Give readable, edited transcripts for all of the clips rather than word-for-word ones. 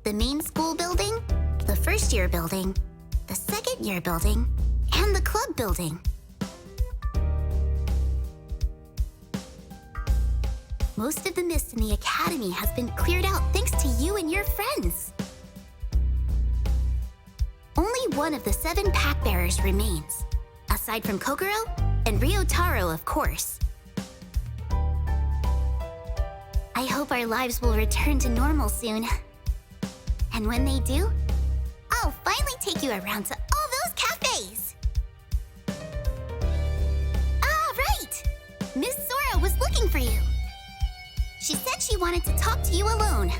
the main school building, the first-year building, the second-year building, and the club building. Most of the mist in the academy has been cleared out thanks to you and your friends. Only one of the 7 pack bearers remains, aside from Kokoro and Ryotaro, of course. I hope our lives will return to normal soon. And when they do, I'll finally take you around to all those cafes! Ah, right! Miss Sora was looking for you. She said she wanted to talk to you alone.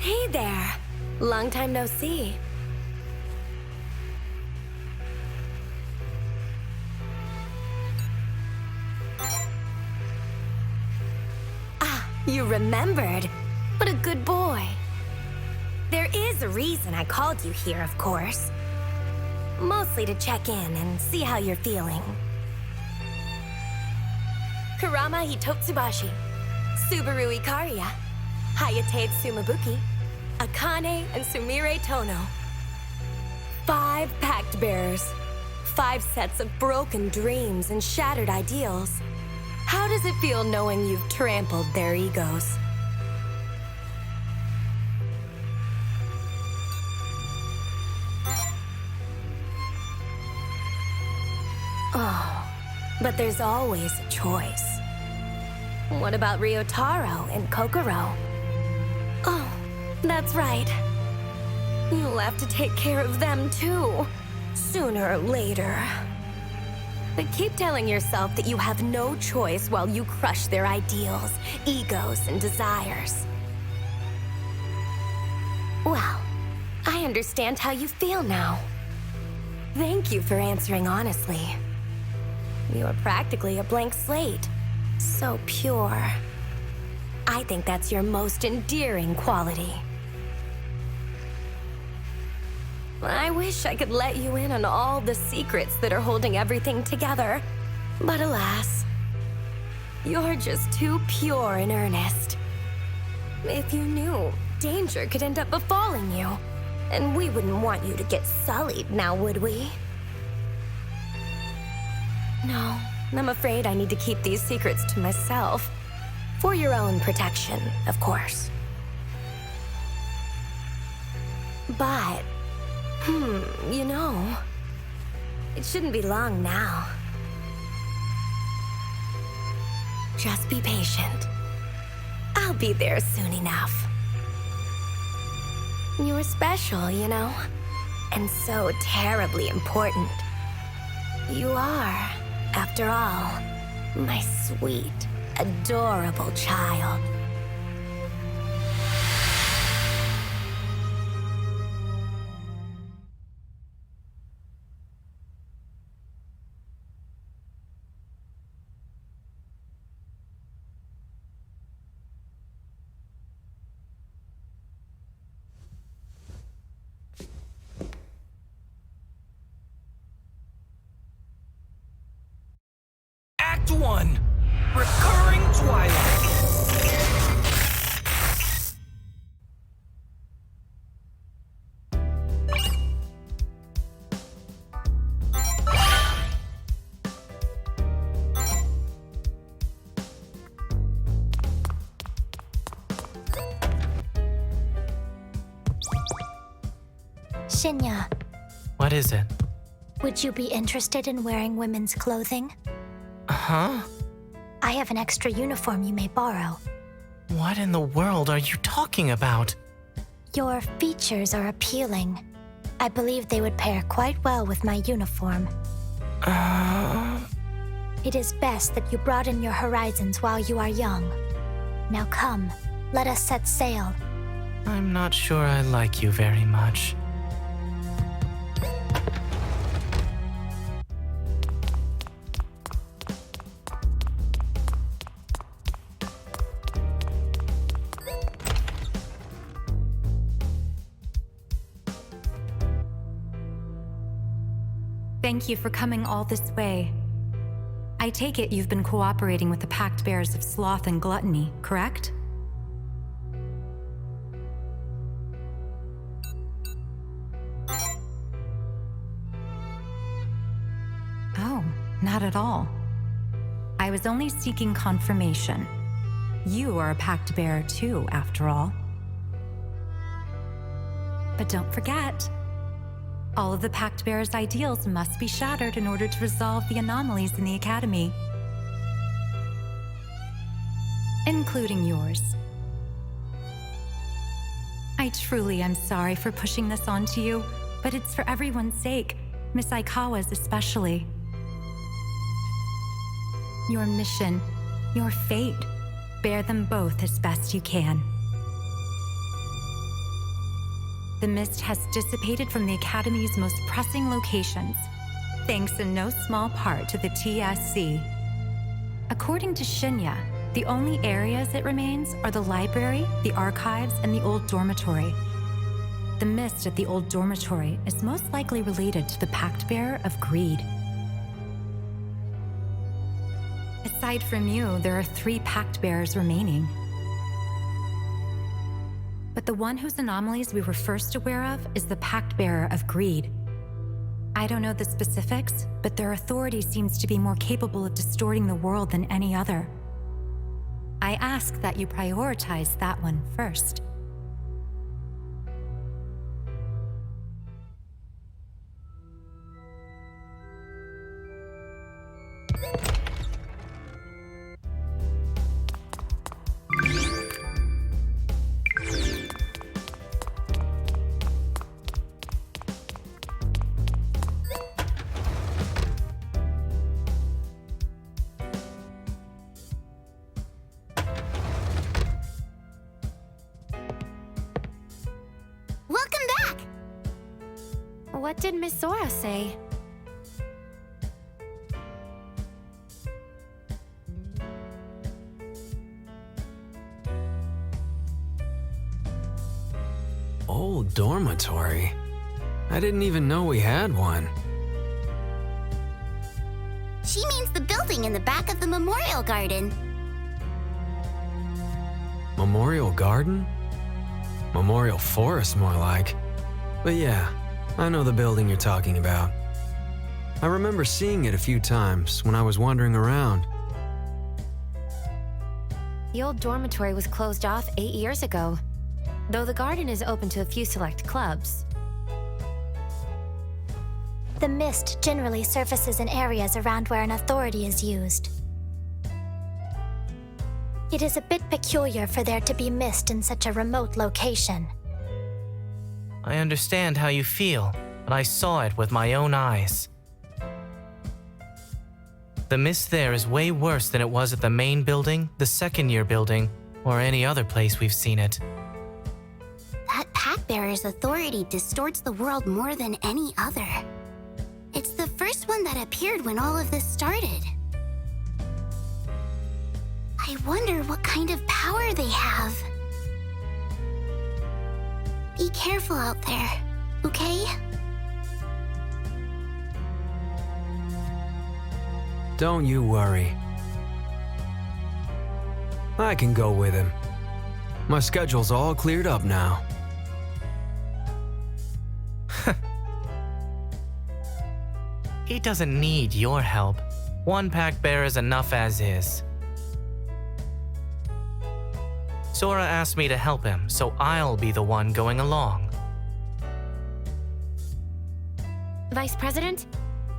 Hey there. Long time no see. Ah, you remembered. What a good boy. There is a reason I called you here, of course. Mostly to check in and see how you're feeling. Kurama Hitotsubashi, Subaru Ikaria, Hayate Sumabuki, Akane and Sumire Tono. 5 pact bearers. 5 sets of broken dreams and shattered ideals. How does it feel knowing you've trampled their egos? Oh, but there's always a choice. What about Ryotaro and Kokoro? Oh, that's right. You'll have to take care of them too, sooner or later. But keep telling yourself that you have no choice while you crush their ideals, egos, and desires. Well, I understand how you feel now. Thank you for answering honestly. You are practically a blank slate. So pure. I think that's your most endearing quality. I wish I could let you in on all the secrets that are holding everything together. But alas, you're just too pure and earnest. If you knew, danger could end up befalling you. And we wouldn't want you to get sullied now, would we? No, I'm afraid I need to keep these secrets to myself. For your own protection, of course. But, you know, it shouldn't be long now. Just be patient. I'll be there soon enough. You're special, you know, and so terribly important. You are, after all, my sweet, adorable child. Act 1. Recurring Twilight. Shinya, What is it? would you be interested in wearing women's clothing? Huh? I have an extra uniform you may borrow. What in the world are you talking about? Your features are appealing. I believe they would pair quite well with my uniform. It is best that you broaden your horizons while you are young. Now come, let us set sail. I'm not sure I like you very much. Thank you for coming all this way. I take it you've been cooperating with the Pact Bearers of Sloth and Gluttony, correct? Oh, not at all. I was only seeking confirmation. You are a Pact Bearer too, after all. But don't forget, all of the Pact Bearers' ideals must be shattered in order to resolve the anomalies in the Academy. Including yours. I truly am sorry for pushing this onto you, but it's for everyone's sake, Miss Aikawa's especially. Your mission, your fate, bear them both as best you can. The mist has dissipated from the Academy's most pressing locations, thanks in no small part to the TSC. According to Shinya, the only areas it remains are the library, the archives, and the Old Dormitory. The mist at the Old Dormitory is most likely related to the Pact Bearer of Greed. Aside from you, there are 3 Pact Bearers remaining. But the one whose anomalies we were first aware of is the Pact Bearer of Greed. I don't know the specifics, but their authority seems to be more capable of distorting the world than any other. I ask that you prioritize that one first. Welcome back! What did Miss Sora say? Old Dormitory? I didn't even know we had one. She means the building in the back of the Memorial Garden. Memorial Garden? Memorial Forest, more like. But yeah, I know the building you're talking about. I remember seeing it a few times when I was wandering around. The Old Dormitory was closed off 8 years ago, though the garden is open to a few select clubs. The mist generally surfaces in areas around where an authority is used. It is a bit peculiar for there to be mist in such a remote location. I understand how you feel, but I saw it with my own eyes. The mist there is way worse than it was at the main building, the second-year building, or any other place we've seen it. That Pact Bearer's authority distorts the world more than any other. It's the first one that appeared when all of this started. I wonder what kind of power they have. Be careful out there, okay? Don't you worry. I can go with him. My schedule's all cleared up now. He doesn't need your help. One Pact Bearer is enough as is. Sora asked me to help him, so I'll be the one going along. Vice President,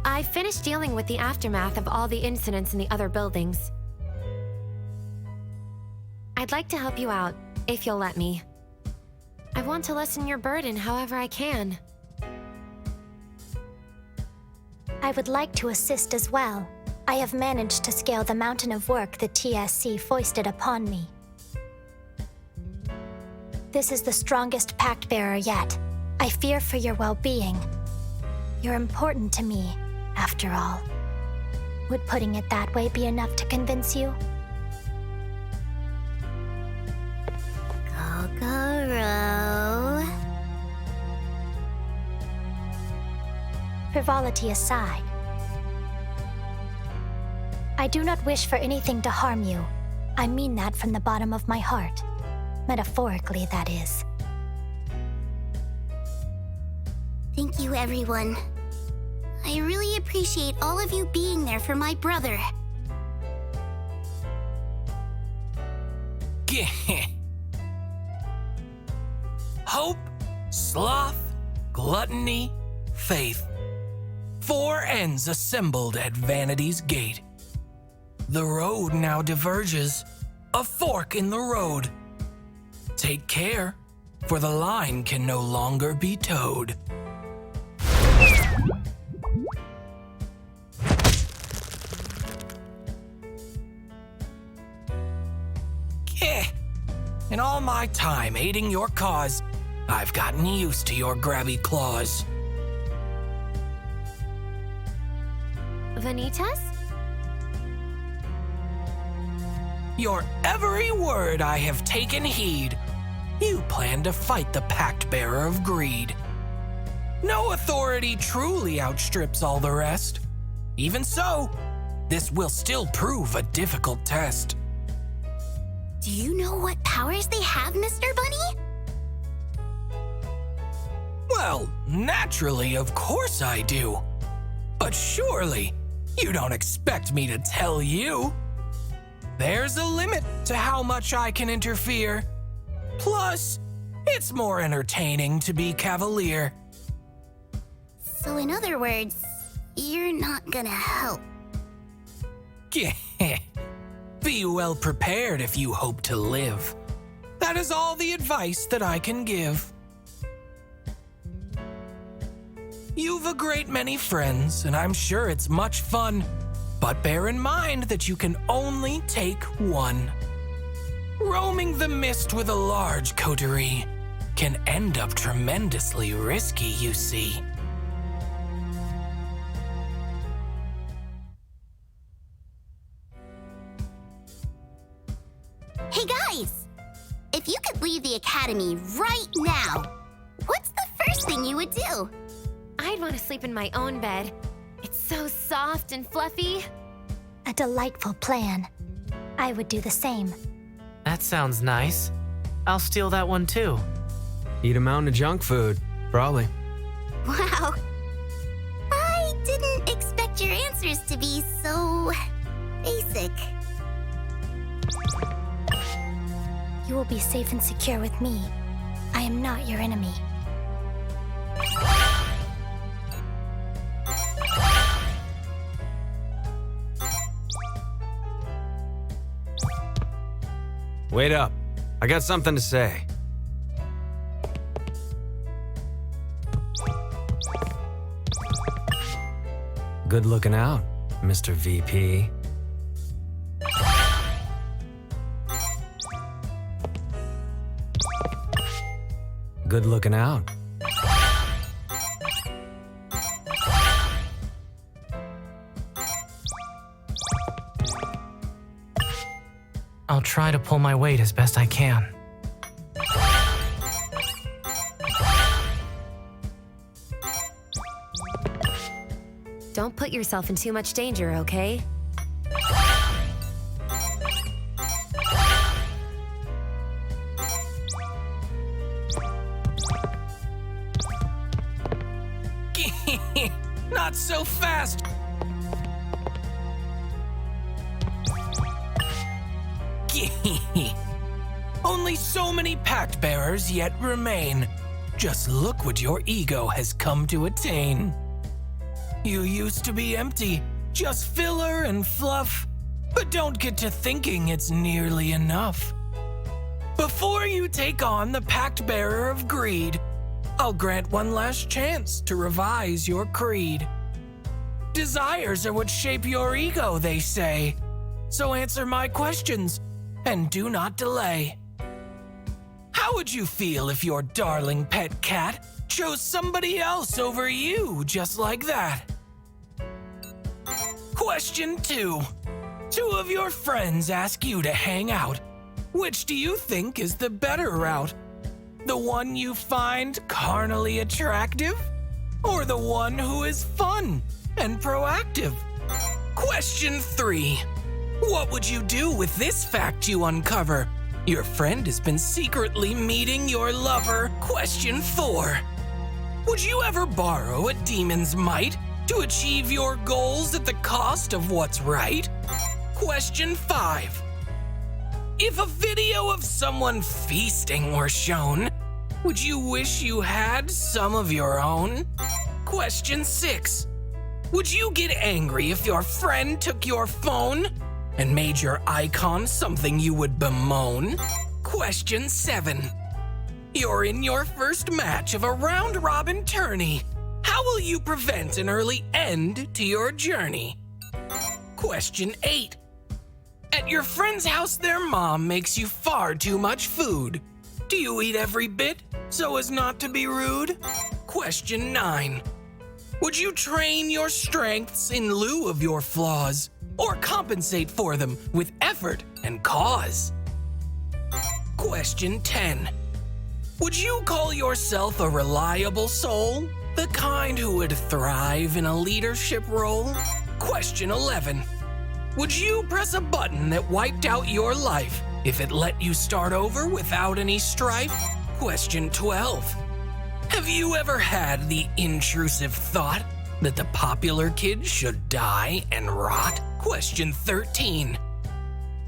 I finished dealing with the aftermath of all the incidents in the other buildings. I'd like to help you out, if you'll let me. I want to lessen your burden however I can. I would like to assist as well. I have managed to scale the mountain of work the TSC foisted upon me. This is the strongest pact bearer yet. I fear for your well-being. You're important to me, after all. Would putting it that way be enough to convince you? Kokoro. Frivolity aside, I do not wish for anything to harm you. I mean that from the bottom of my heart. Metaphorically, that is. Thank you, everyone. I really appreciate all of you being there for my brother. Hope, sloth, gluttony, faith. 4 ends assembled at Vanity's gate. The road now diverges, a fork in the road. Take care, for the line can no longer be towed. In all my time aiding your cause, I've gotten used to your grabby claws. Vanitas? Your every word I have taken heed. You plan to fight the pact bearer of greed. No authority truly outstrips all the rest. Even so, this will still prove a difficult test. Do you know what powers they have, Mr. Bunny? Well, naturally, of course I do. But surely, you don't expect me to tell you. There's a limit to how much I can interfere. Plus, it's more entertaining to be cavalier. So in other words, you're not gonna help. Be well prepared if you hope to live. That is all the advice that I can give. You've a great many friends, and I'm sure it's much fun. But bear in mind that you can only take one. Roaming the mist with a large coterie can end up tremendously risky, you see. Hey guys! If you could leave the academy right now, what's the first thing you would do? I'd want to sleep in my own bed. It's so soft and fluffy. A delightful plan. I would do the same. That sounds nice. I'll steal that one too. Eat a mountain of junk food, probably. Wow. I didn't expect your answers to be so basic. You will be safe and secure with me. I am not your enemy. Wait up. I got something to say. Good looking out, Mr. VP. Good looking out. I'll try to pull my weight as best I can. Don't put yourself in too much danger, okay? Not so fast! Only so many pact bearers yet remain. Just look what your ego has come to attain. You used to be empty, just filler and fluff, but don't get to thinking it's nearly enough. Before you take on the pact bearer of greed, I'll grant one last chance to revise your creed. Desires are what shape your ego, they say. So answer my questions, and do not delay. How would you feel if your darling pet cat chose somebody else over you just like that? Question 2. 2 of your friends ask you to hang out. Which do you think is the better route? The one you find carnally attractive? Or the one who is fun and proactive? Question 3. What would you do with this fact you uncover? Your friend has been secretly meeting your lover. Question 4. Would you ever borrow a demon's might to achieve your goals at the cost of what's right? Question 5. If a video of someone feasting were shown, would you wish you had some of your own? Question 6. Would you get angry if your friend took your phone and made your icon something you would bemoan? Question 7. You're in your first match of a round-robin tourney. How will you prevent an early end to your journey? Question 8. At your friend's house, their mom makes you far too much food. Do you eat every bit so as not to be rude? Question 9. Would you train your strengths in lieu of your flaws, or compensate for them with effort and cause? Question 10. Would you call yourself a reliable soul, the kind who would thrive in a leadership role? Question 11. Would you press a button that wiped out your life if it let you start over without any strife? Question 12. Have you ever had the intrusive thought that the popular kid should die and rot? Question 13.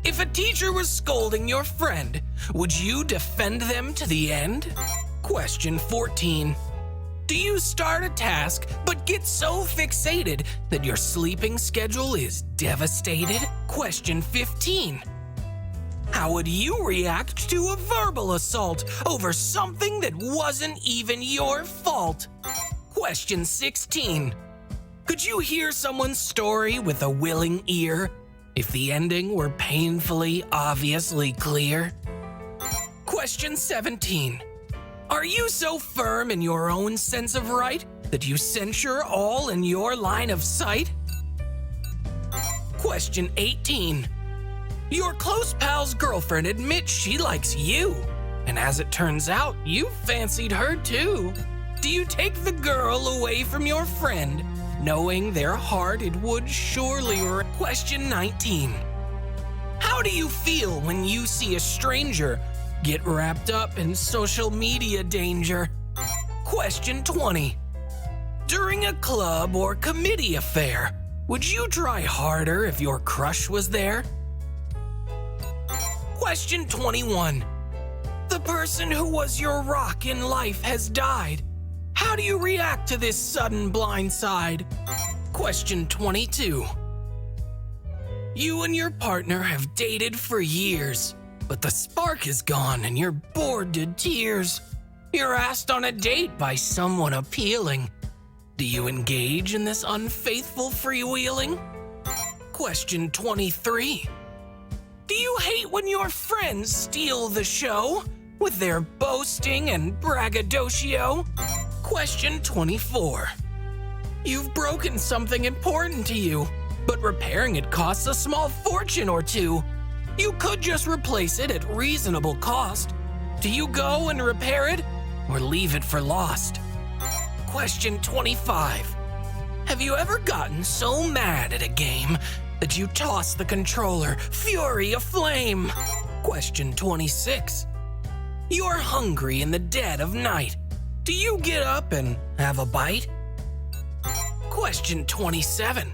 If a teacher was scolding your friend, would you defend them to the end? Question 14. Do you start a task but get so fixated that your sleeping schedule is devastated? Question 15. How would you react to a verbal assault over something that wasn't even your fault? Question 16. Could you hear someone's story with a willing ear if the ending were painfully obviously clear? Question 17. Are you so firm in your own sense of right that you censure all in your line of sight? Question 18. Your close pal's girlfriend admits she likes you, and as it turns out, you fancied her too. Do you take the girl away from your friend, knowing their heart it would surely Question 19. How do you feel when you see a stranger get wrapped up in social media danger? Question 20. During a club or committee affair, would you try harder if your crush was there? Question 21. The person who was your rock in life has died. How do you react to this sudden blindside? Question 22. You and your partner have dated for years, but the spark is gone and you're bored to tears. You're asked on a date by someone appealing. Do you engage in this unfaithful freewheeling? Question 23. Do you hate when your friends steal the show with their boasting and braggadocio? Question 24. You've broken something important to you, but repairing it costs a small fortune or two. You could just replace it at reasonable cost. Do you go and repair it or leave it for lost? Question 25. Have you ever gotten so mad at a game that you toss the controller, fury aflame? Question 26. You're hungry in the dead of night. Do you get up and have a bite? Question 27.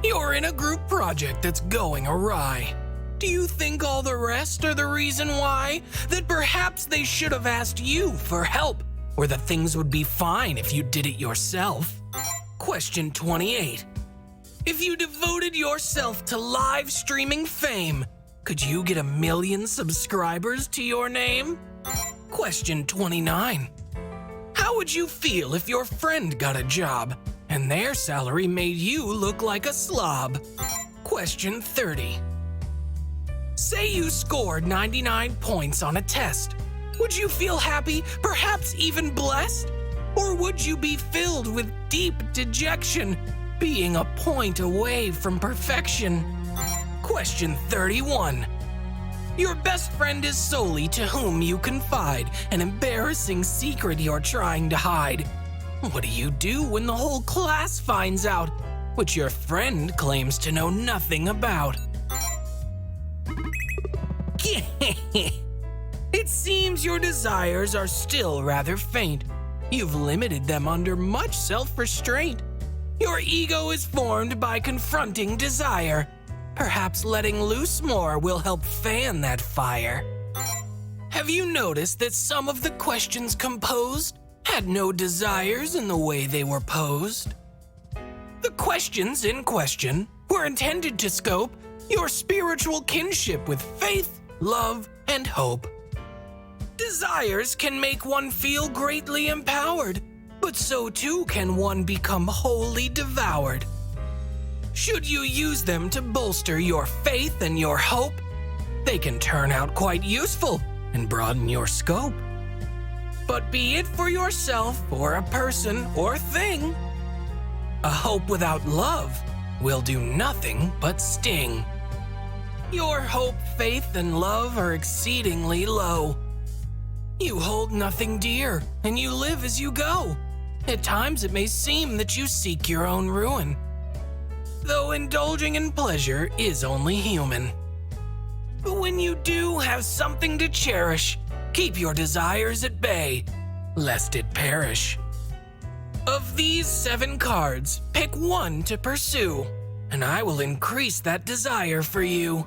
You're in a group project that's going awry. Do you think all the rest are the reason why? That perhaps they should have asked you for help, or that things would be fine if you did it yourself? Question 28. If you devoted yourself to live streaming fame, could you get 1 million subscribers to your name? Question 29. How would you feel if your friend got a job, and their salary made you look like a slob. Question 30. Say you scored 99 points on a test. Would you feel happy, perhaps even blessed? Or would you be filled with deep dejection, being a point away from perfection? Question 31. Your best friend is Soli to whom you confide, an embarrassing secret you're trying to hide. What do you do when the whole class finds out, which your friend claims to know nothing about? It seems your desires are still rather faint. You've limited them under much self-restraint. Your ego is formed by confronting desire. Perhaps letting loose more will help fan that fire. Have you noticed that some of the questions composed had no desires in the way they were posed? The questions in question were intended to scope your spiritual kinship with faith, love, and hope. Desires can make one feel greatly empowered, but so too can one become wholly devoured. Should you use them to bolster your faith and your hope, they can turn out quite useful and broaden your scope. But be it for yourself or a person or thing, a hope without love will do nothing but sting. Your hope, faith, and love are exceedingly low. You hold nothing dear, and you live as you go. At times it may seem that you seek your own ruin, though indulging in pleasure is only human. But when you do have something to cherish, keep your desires at bay, lest it perish. Of these 7 cards, pick one to pursue, and I will increase that desire for you.